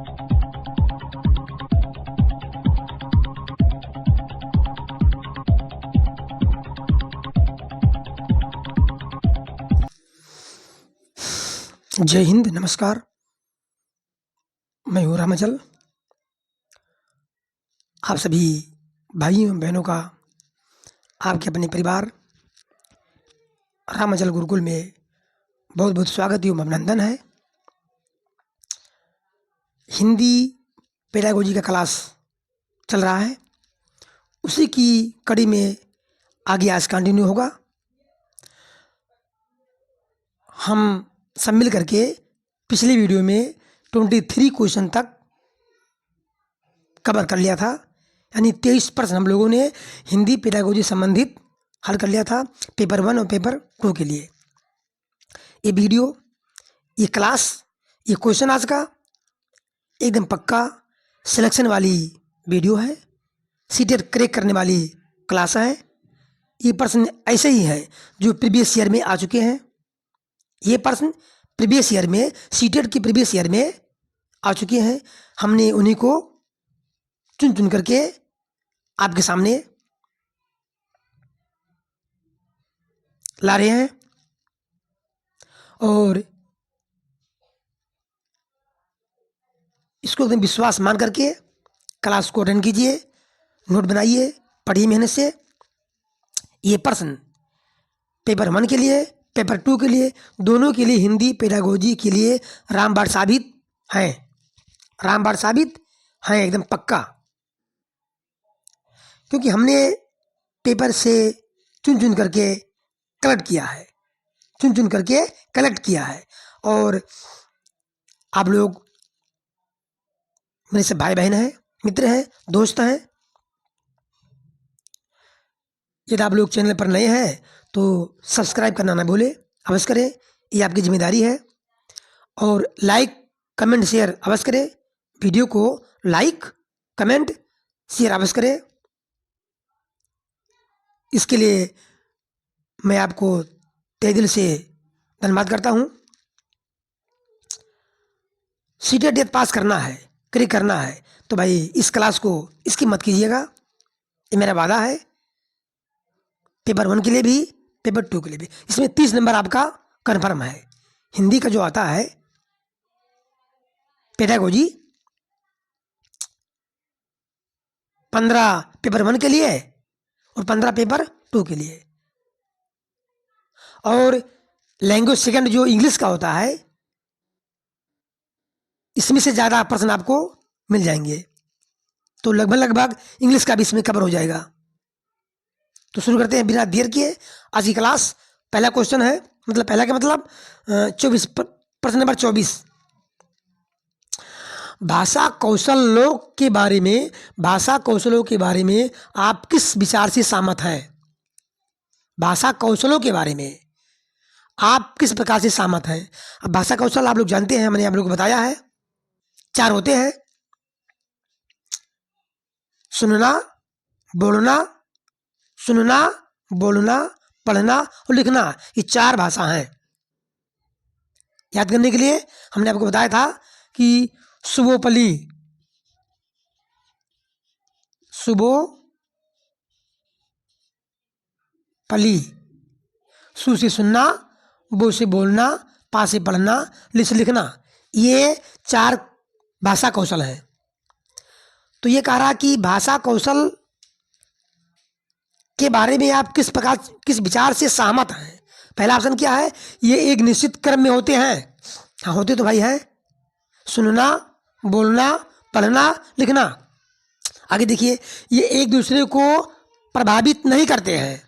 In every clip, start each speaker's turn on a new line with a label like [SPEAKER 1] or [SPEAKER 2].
[SPEAKER 1] जय हिंद, नमस्कार। मैं हूँ रामाचल। आप सभी भाइयों बहनों का आपके अपने परिवार रामाचल गुरुकुल में बहुत बहुत स्वागत एवं अभिनंदन है। हिंदी पेडागोजी का क्लास चल रहा है, उसी की कड़ी में आगे आज कंटिन्यू होगा। हम सब मिल करके पिछली वीडियो में 23 क्वेश्चन तक कवर कर लिया था, यानी 23% हम लोगों ने हिंदी पेडागोजी संबंधित हल कर लिया था पेपर 1 और पेपर 2 के लिए। ये वीडियो, ये क्लास, ये क्वेश्चन आज का एकदम पक्का सिलेक्शन वाली वीडियो है, सीटेट क्रैक करने वाली क्लास है। ये प्रश्न ऐसे ही है जो प्रीवियस ईयर में आ चुके हैं। ये प्रश्न प्रीवियस ईयर में, सीटेट की प्रीवियस ईयर में आ चुके हैं। हमने उन्हीं को चुन चुन करके आपके सामने ला रहे हैं और इसको एकदम विश्वास मान करके क्लास को अटेंड कीजिए, नोट बनाइए, पढ़िए मेहनत से। ये प्रश्न पेपर 1 के लिए, पेपर 2 के लिए, दोनों के लिए हिंदी पेडागोजी के लिए रामबाण साबित हैं, रामबाण साबित हैं एकदम पक्का। क्योंकि हमने पेपर से चुन चुन करके कलेक्ट किया है, चुन चुन करके कलेक्ट किया है। और आप लोग मेरे से भाई बहन हैं, मित्र हैं, दोस्त हैं। यदि आप लोग चैनल पर नए हैं तो सब्सक्राइब करना ना भूलें, अवश्य करें, ये आपकी जिम्मेदारी है। और लाइक, कमेंट, शेयर अवश्य करें। वीडियो को लाइक, कमेंट, शेयर अवश्य करें। इसके लिए मैं आपको तहे दिल से धन्यवाद करता हूँ। सीटेट यदि पास करना है, क्रैक करना है, तो भाई इस क्लास को इसकी मत कीजिएगा, ये मेरा वादा है। पेपर 1 के लिए भी, पेपर 2 के लिए भी। इसमें 30 नंबर आपका कन्फर्म है। हिंदी का जो आता है पेडागोजी, 15 पेपर 1 के लिए और 15 पेपर 2 के लिए। और लैंग्वेज सेकंड जो इंग्लिश का होता है, इसमें से ज़्यादा प्रश्न आपको मिल जाएंगे, तो लगभग इंग्लिश का भी इसमें कवर हो जाएगा। तो शुरू करते हैं बिना देर किए आज की क्लास। पहला क्वेश्चन है, मतलब पहला का मतलब 24, प्रश्न नंबर 24। भाषा कौशलों के बारे में, भाषा कौशलों के बारे में आप किस विचार से सहमत हैं? भाषा कौशलों के बारे में आप किस प्रकार से सहमत हैं? अब भाषा कौशल आप लोग जानते हैं, मैंने आप लोग को बताया है, 4 होते हैं: सुनना, बोलना, सुनना, बोलना, पढ़ना और लिखना। ये 4 भाषा हैं। याद करने के लिए हमने आपको बताया था कि सुबोपली, सुबोपली, सु से सुनना, बो से बोलना, पा से पढ़ना, लि से लिखना, ये 4 भाषा कौशल है। तो ये कह रहा कि भाषा कौशल के बारे में आप किस प्रकार, किस विचार से सहमत हैं? पहला ऑप्शन क्या है? ये एक निश्चित क्रम में होते हैं। हाँ, होते तो भाई हैं, सुनना, बोलना, पढ़ना, लिखना। आगे देखिए, ये एक दूसरे को प्रभावित नहीं करते हैं।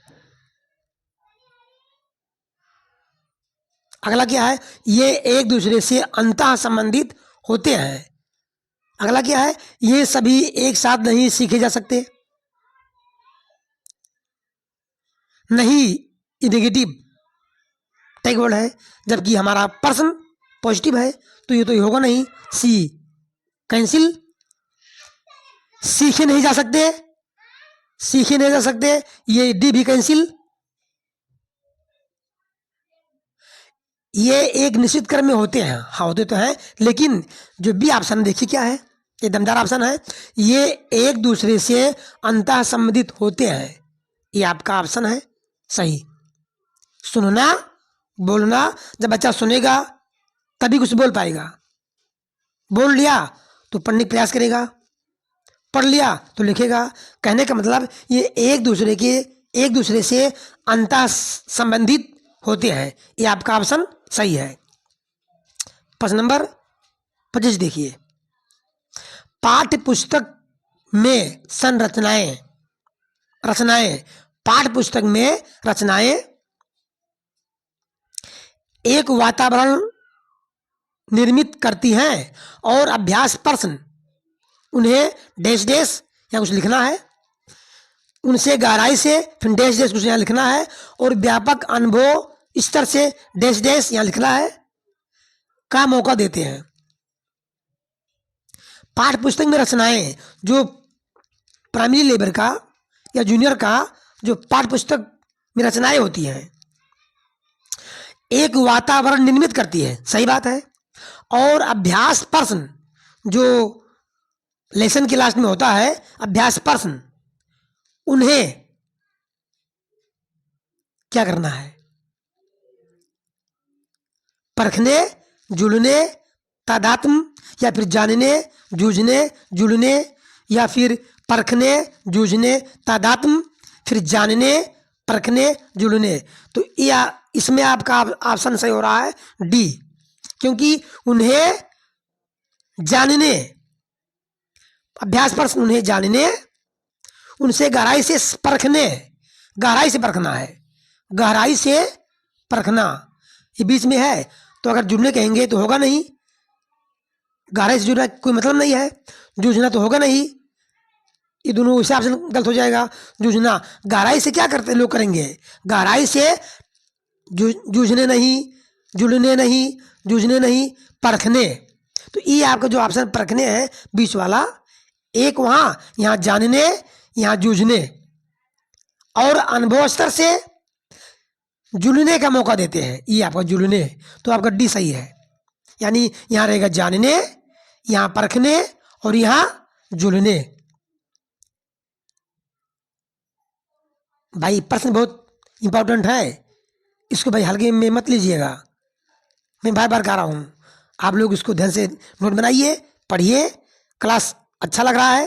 [SPEAKER 1] अगला क्या है? ये एक दूसरे से अंतः संबंधित होते हैं। अगला क्या है? ये सभी एक साथ नहीं सीखे जा सकते। नहीं, ये नेगेटिव टैग वर्ड है, जबकि हमारा प्रश्न पॉजिटिव है, तो ये होगा नहीं। सी, कैंसिल, सीखे नहीं जा सकते, सीखे नहीं जा सकते, ये डी भी कैंसिल। ये एक निश्चित क्रम में होते हैं, हाँ होते तो हैं, लेकिन जो बी ऑप्शन देखिए क्या है, ये दमदार ऑप्शन है, ये एक दूसरे से अंतः संबंधित होते हैं। ये आपका ऑप्शन है सही। सुनना, बोलना, जब बच्चा सुनेगा तभी कुछ बोल पाएगा। बोल लिया तो पढ़ने का प्रयास करेगा, पढ़ लिया तो लिखेगा। कहने का मतलब ये एक दूसरे से अंतः संबंधित होते हैं। ये आपका ऑप्शन सही है। प्रश्न नंबर 25 देखिए, पाठ्य पुस्तक में रचनाएं पाठ्य पुस्तक में रचनाएं एक वातावरण निर्मित करती हैं और अभ्यास प्रश्न उन्हें डैश डैश या कुछ लिखना है, उनसे गहराई से फिर डैश डैश कुछ यहाँ लिखना है, और व्यापक अनुभव स्तर से डैश डैश यहाँ लिखना है का मौका देते हैं। पाठ्य पुस्तक में रचनाएं जो प्राइमरी लेवल का या जूनियर का जो पाठ्य पुस्तक में रचनाएं होती हैं, एक वातावरण निर्मित करती है, सही बात है। और अभ्यास प्रश्न जो लेसन के लास्ट में होता है, अभ्यास प्रश्न उन्हें क्या करना है, परखने, जुड़ने, तादात्म्य, या फिर जानने, जूझने, जुड़ने, या फिर परखने, जूझने, तादात्म्य, फिर जानने, परखने, जुड़ने। तो या इसमें आपका ऑप्शन सही हो रहा है डी, क्योंकि उन्हें जानने, अभ्यास प्रश्न उन्हें जानने, उनसे गहराई से परखने, गहराई से परखना है, गहराई से परखना, ये बीच में है। तो अगर जुड़ने कहेंगे तो होगा नहीं, गहराई से जुड़ना कोई मतलब नहीं है, जूझना तो होगा नहीं, ये दोनों हिसाब से गलत हो जाएगा। जूझना, गहराई से क्या करते लोग करेंगे, गहराई से जूझने नहीं, जुड़ने नहीं, जूझने नहीं, परखने। तो ये आपका जो ऑप्शन परखने है बीच वाला, एक वहाँ, यहाँ जानने, यहाँ जूझने, और अनुभव स्तर से जुड़ने का मौका देते हैं, ये आपका जुड़ने। तो आपका डी सही है, यानी यहाँ रहेगा जानने, यहाँ परखने, और यहाँ जुड़ने। भाई प्रश्न बहुत इंपॉर्टेंट है, इसको भाई हल्के में मत लीजिएगा, मैं बार बार कह रहा हूँ। आप लोग इसको ध्यान से नोट बनाइए, पढ़िए। क्लास अच्छा लग रहा है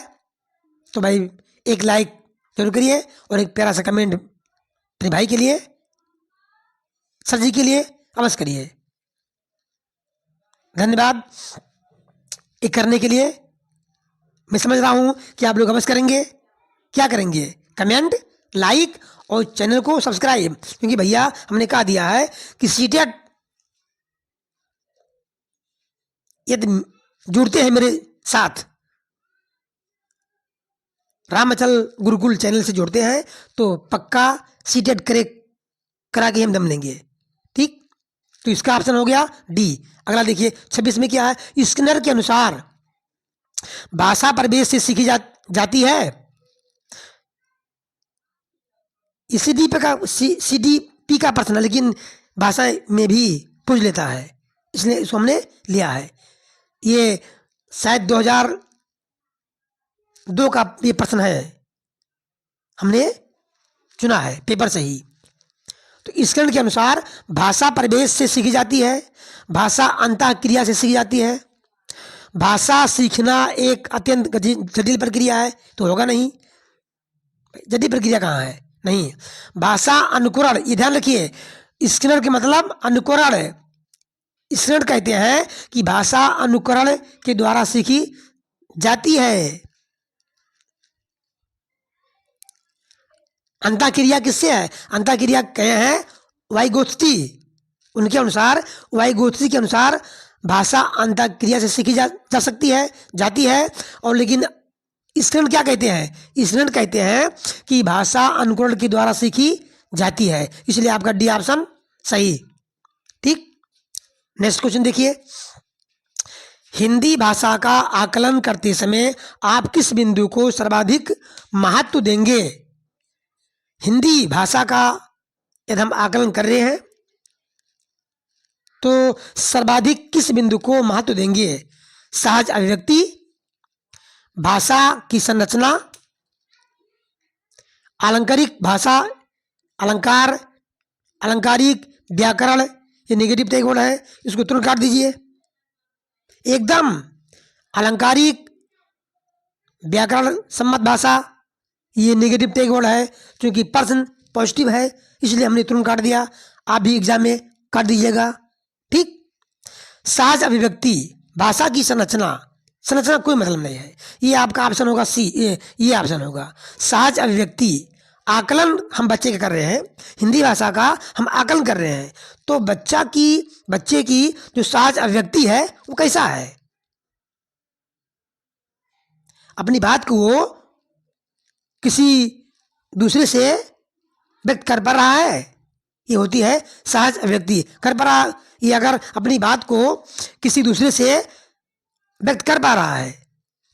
[SPEAKER 1] तो भाई एक लाइक जरूर करिए, और एक प्यारा सा कमेंट अपने भाई के लिए, सर जी के लिए अवश्य करिए। धन्यवाद ये करने के लिए। मैं समझ रहा हूँ कि आप लोग अवश्य करेंगे। क्या करेंगे, कमेंट, लाइक और चैनल को सब्सक्राइब, क्योंकि भैया हमने कहा दिया है कि सीटेट यदि जुड़ते हैं मेरे साथ, रामाचल गुरुकुल चैनल से जुड़ते हैं, तो पक्का सीटेट करा के हम दम लेंगे। ठीक, तो इसका ऑप्शन हो गया डी। अगला देखिए 26 में क्या है, स्किनर के अनुसार भाषा प्रवेश से सीखी जाती है। सीडीपी का प्रश्न है, लेकिन भाषा में भी पूछ लेता है, इसलिए इसको हमने लिया है। ये शायद 2002 का ये प्रश्न है, हमने चुना है पेपर से ही। तो स्किनर के अनुसार भाषा प्रवेश से सीखी जाती है, भाषा अंतः क्रिया से सीखी जाती है। भाषा सीखना एक अत्यंत जटिल प्रक्रिया है, तो होगा नहीं, जटिल प्रक्रिया कहाँ है, नहीं। भाषा अनुकरण, ये ध्यान रखिए, स्किनर के मतलब अनुकरण है। स्किनर कहते हैं कि भाषा अनुकरण के द्वारा सीखी जाती है। अंतःक्रिया किससे है, अंतःक्रिया कहे हैं वाइगोत्स्की, उनके अनुसार, वाइगोत्स्की के अनुसार भाषा अंतःक्रिया से सीखी जा सकती है, जाती है। और लेकिन स्किनर क्या कहते हैं, स्किनर कहते हैं कि भाषा अनुकरण के द्वारा सीखी जाती है, इसलिए आपका डी ऑप्शन सही। ठीक, नेक्स्ट क्वेश्चन देखिए, हिंदी भाषा का आकलन करते समय आप किस बिंदु को सर्वाधिक महत्व देंगे। हिंदी भाषा का यदि हम आकलन कर रहे हैं तो सर्वाधिक किस बिंदु को महत्व देंगे? सहज अभिव्यक्ति, भाषा की संरचना, आलंकारिक भाषा, अलंकार, अलंकारिक, व्याकरण। ये नेगेटिव टैग वर्ड है, इसको तुरंत काट दीजिए। एकदम अलंकारिक, व्याकरण सम्मत भाषा, ये नेगेटिव टैग वर्ड है, क्योंकि प्रश्न पॉजिटिव है इसलिए हमने तुरंत काट दिया। आप भी एग्जाम में काट दीजिएगा, ठीक। सहज अभिव्यक्ति, भाषा की संरचना, संरचना कोई मतलब नहीं है, ये आपका ऑप्शन होगा सी, ये ऑप्शन होगा। सहज अभिव्यक्ति, आकलन हम बच्चे के कर रहे हैं, हिंदी भाषा का हम आकलन कर रहे हैं, तो बच्चे की जो सहज अभिव्यक्ति है वो कैसा है? अपनी बात को वो किसी दूसरे से व्यक्त कर पा रहा है, ये होती है सहज अभिव्यक्ति। कर पा रहा, ये अगर अपनी बात को किसी दूसरे से व्यक्त कर पा रहा है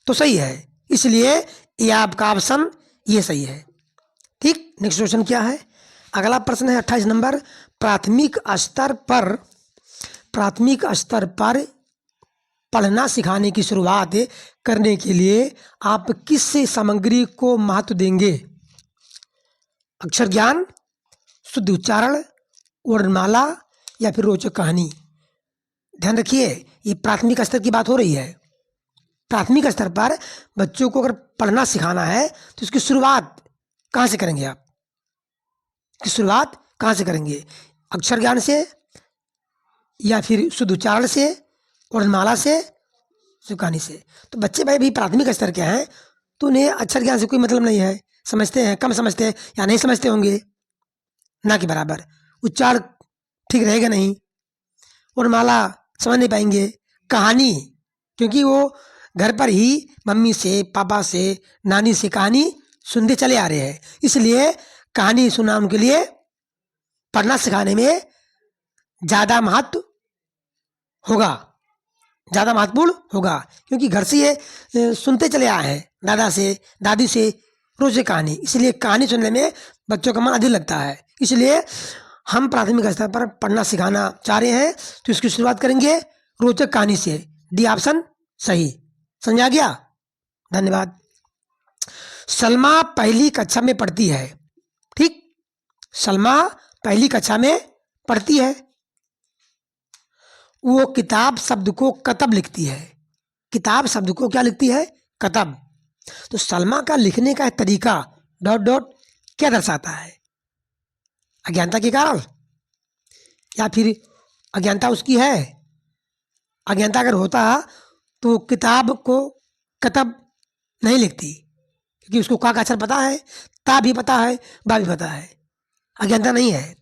[SPEAKER 1] तो सही है, इसलिए ये आपका ऑप्शन ये सही है, ठीक। नेक्स्ट क्वेश्चन क्या है? अगला प्रश्न है 28 नंबर। प्राथमिक स्तर पर पढ़ना सिखाने की शुरुआत करने के लिए आप किस सामग्री को महत्व देंगे? अक्षर ज्ञान, शुद्ध उच्चारण, वर्णमाला या फिर रोचक कहानी? ध्यान रखिए, ये प्राथमिक स्तर की बात हो रही है। प्राथमिक स्तर पर बच्चों को अगर पढ़ना सिखाना है तो इसकी शुरुआत कहाँ से करेंगे आप? की शुरुआत कहाँ से करेंगे? अक्षर ज्ञान से या फिर शुद्ध उच्चारण से, वर्णमाला से, कहानी से? तो बच्चे भाई भी प्राथमिक स्तर के हैं तो उन्हें अक्षर ज्ञान से कोई मतलब नहीं है, समझते हैं, कम समझते हैं या नहीं समझते होंगे, ना कि बराबर। उच्चारण ठीक रहेगा नहीं, वर्णमाला समझ नहीं पाएंगे, कहानी क्योंकि वो घर पर ही मम्मी से, पापा से, नानी से कहानी सुनते चले आ रहे हैं, इसलिए कहानी सुनना उनके लिए पढ़ना सिखाने में ज़्यादा महत्व होगा, ज़्यादा महत्वपूर्ण होगा, क्योंकि घर से ये सुनते चले आए हैं, दादा से, दादी से रोज कहानी, इसलिए कहानी सुनने में बच्चों का मन अधिक लगता है। इसलिए हम प्राथमिक स्तर पर पढ़ना सिखाना चाह रहे हैं तो इसकी शुरुआत करेंगे रोचक कहानी से। डी ऑप्शन सही। समझ आ गया? धन्यवाद। सलमा पहली कक्षा में पढ़ती है, ठीक। सलमा पहली कक्षा में पढ़ती है, वो किताब शब्द को कतब लिखती है। किताब शब्द को क्या लिखती है? कतब। तो सलमा का लिखने का तरीका डॉट डॉट क्या दर्शाता है? अज्ञानता के कारण या फिर अज्ञानता उसकी है? अज्ञानता अगर होता तो किताब को कतब नहीं लिखती, क्योंकि उसको का अक्षर पता है, ता भी पता है, बा भी पता है, अज्ञानता नहीं है।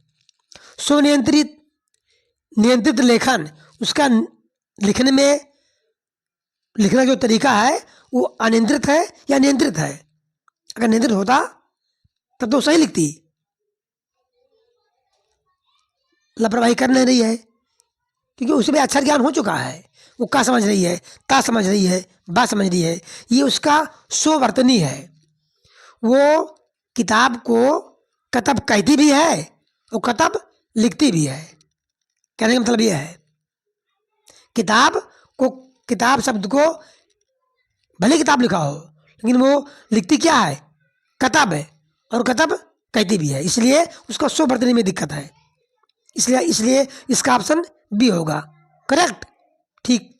[SPEAKER 1] स्वनियंत्रित, नियंत्रित लेखन, उसका लिखने में, लिखने जो तरीका है वो अनियंत्रित है या नियंत्रित है? अगर नियंत्रित होता तब तो सही लिखती, लापरवाही कर नहीं रही है, क्योंकि उसमें अक्षर ज्ञान हो चुका है, वो का समझ रही है, ता समझ रही है, बा समझ रही है, ये उसका स्ववर्तनी है। वो किताब को कतब कहती भी है और कतब लिखती भी है। कहने का मतलब यह है, किताब शब्द को भले किताब लिखा हो लेकिन वो लिखती क्या है? कतब है, और कतब कहती भी है, इसलिए उसका स्ववर्तनी में दिक्कत है, इसलिए इसका ऑप्शन बी होगा, करेक्ट, ठीक।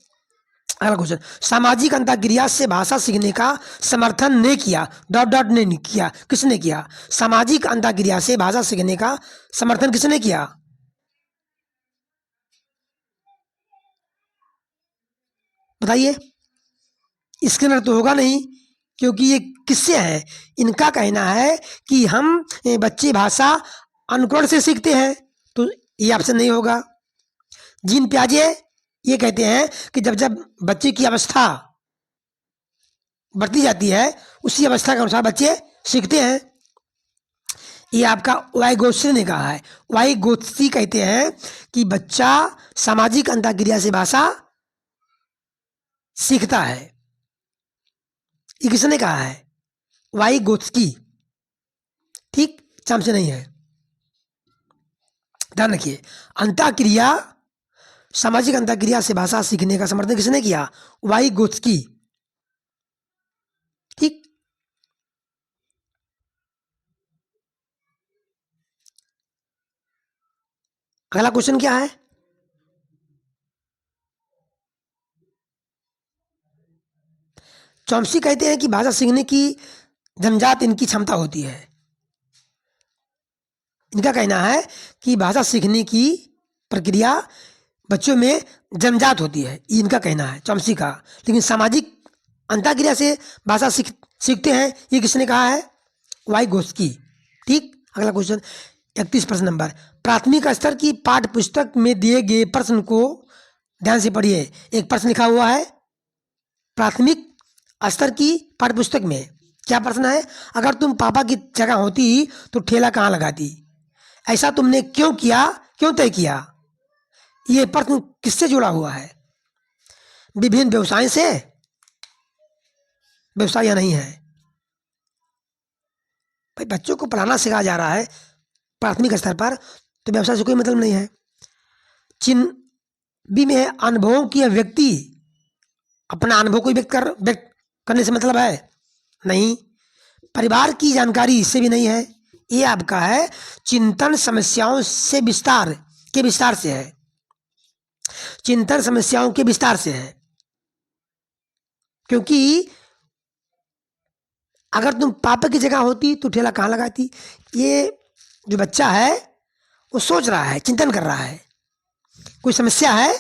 [SPEAKER 1] अगला क्वेश्चन, सामाजिक अंतःक्रिया से भाषा सीखने का समर्थन ने किया, डॉट डॉट ने नहीं किया, किसने किया? सामाजिक अंतःक्रिया से भाषा सीखने का समर्थन किसने किया? बताइए। स्किनर तो होगा नहीं, क्योंकि ये किससे है? इनका कहना है कि हम बच्चे भाषा अनुकरण से सीखते हैं, तो ये ऑप्शन नहीं होगा। जीन प्याजे ये कहते हैं कि जब जब बच्चे की अवस्था बढ़ती जाती है उसी अवस्था के अनुसार बच्चे सीखते हैं। ये आपका वाइगोत्स्की ने कहा है। वाइगोत्स्की कहते हैं कि बच्चा सामाजिक अंतःक्रिया से भाषा सीखता है। ये किसने कहा है? वाइगोत्स्की, ठीक, चाम से नहीं है। ध्यान रखिए, अंतःक्रिया सामाजिक अंतःक्रिया से भाषा सीखने का समर्थन किसने किया? वाइगोत्स्की। ठीक। अगला क्वेश्चन क्या है? चॉम्स्की कहते हैं कि भाषा सीखने की जन्मजात इनकी क्षमता होती है। इनका कहना है कि भाषा सीखने की प्रक्रिया बच्चों में जन्मजात होती है, ये इनका कहना है चॉम्स्की का। लेकिन सामाजिक अंतःक्रिया से भाषा सीखते हैं, ये किसने कहा है? वाइगोत्स्की। ठीक। अगला क्वेश्चन 31 प्रश्न नंबर, प्राथमिक स्तर की पाठ्य पुस्तक में दिए गए प्रश्न को ध्यान से पढ़िए। एक प्रश्न लिखा हुआ है प्राथमिक स्तर की पाठ्य पुस्तक में। क्या प्रश्न है? अगर तुम पापा की जगह होती तो ठेला कहाँ लगाती? ऐसा तुमने क्यों किया, क्यों तय किया? ये प्रश्न किससे जुड़ा हुआ है? विभिन्न व्यवसाय से? व्यवसाय या नहीं है? भाई बच्चों को पढ़ाना सिखाया जा रहा है प्राथमिक स्तर पर, तो व्यवसाय से कोई मतलब नहीं है। चिन्ह बी में है अनुभवों की व्यक्ति, अपना अनुभव को व्यक्त करने से मतलब है? नहीं। परिवार की जानकारी, इससे भी नहीं है। ये आपका है चिंतन समस्याओं से विस्तार से है। चिंतन समस्याओं के विस्तार से है, क्योंकि अगर तुम पापा की जगह होती तो ठेला कहाँ लगाती? ये जो बच्चा है वो सोच रहा है, चिंतन कर रहा है, कोई समस्या है,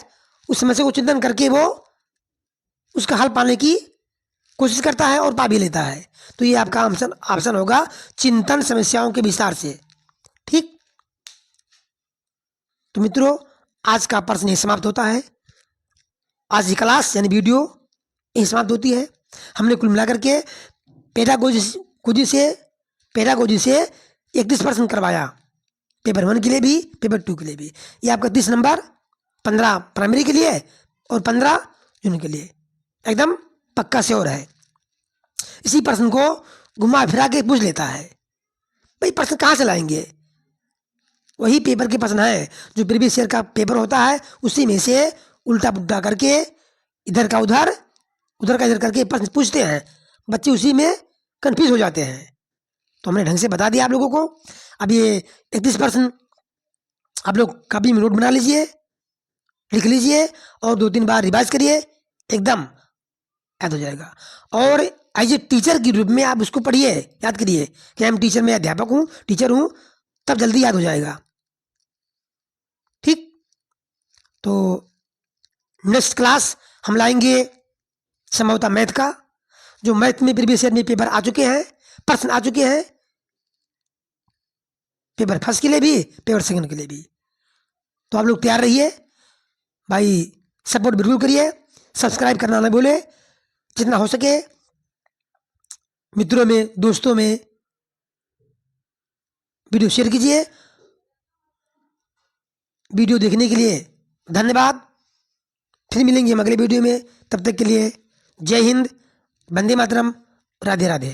[SPEAKER 1] उस समस्या को चिंतन करके वो उसका हल पाने की कोशिश करता है और पा भी लेता है। तो ये आपका ऑप्शन होगा चिंतन समस्याओं के विस्तार से। ठीक। तो मित्रों, आज का प्रश्न यही समाप्त होता है। आज की क्लास यानी वीडियो यही समाप्त होती है। हमने कुल मिलाकर के पेडागोजी से 31 प्रश्न करवाया, पेपर 1 के लिए भी, पेपर 2 के लिए भी। ये आपका 30 नंबर 15 प्राइमरी के लिए और 15 जूनियर के लिए एकदम पक्का श्योर है। इसी प्रश्न को घुमा फिरा के पूछ लेता है। भाई प्रश्न कहाँ से लाएंगे? वही पेपर के प्रश्न है जो प्रीवियस ईयर का पेपर होता है, उसी में से उल्टा पुल्टा करके इधर का उधर, उधर का इधर करके प्रश्न पूछते हैं। बच्चे उसी में कंफ्यूज हो जाते हैं। तो हमने ढंग से बता दिया आप लोगों को। अब ये 31 प्रश्न आप लोग कॉपी में नोट बना लीजिए, लिख लीजिए और 2-3 बार रिवाइज करिए, एकदम याद हो जाएगा। और एज ए टीचर के रूप में आप उसको पढ़िए, याद करिए कि हम टीचर, मैं अध्यापक हूँ, टीचर हूँ, तब जल्दी याद हो जाएगा। ठीक। तो नेक्स्ट क्लास हम लाएंगे संभवतः मैथ का, जो मैथ में प्रीवियस ईयर में पेपर आ चुके हैं, प्रश्न आ चुके हैं, पेपर फर्स्ट के लिए भी, पेपर सेकंड के लिए भी। तो आप लोग तैयार रहिए भाई, सपोर्ट बिल्कुल करिए, सब्सक्राइब करना ना भूले, जितना हो सके मित्रों में, दोस्तों में वीडियो शेयर कीजिए। वीडियो देखने के लिए धन्यवाद। फिर मिलेंगे हम अगले वीडियो में, तब तक के लिए जय हिंद, वंदे मातरम, राधे राधे।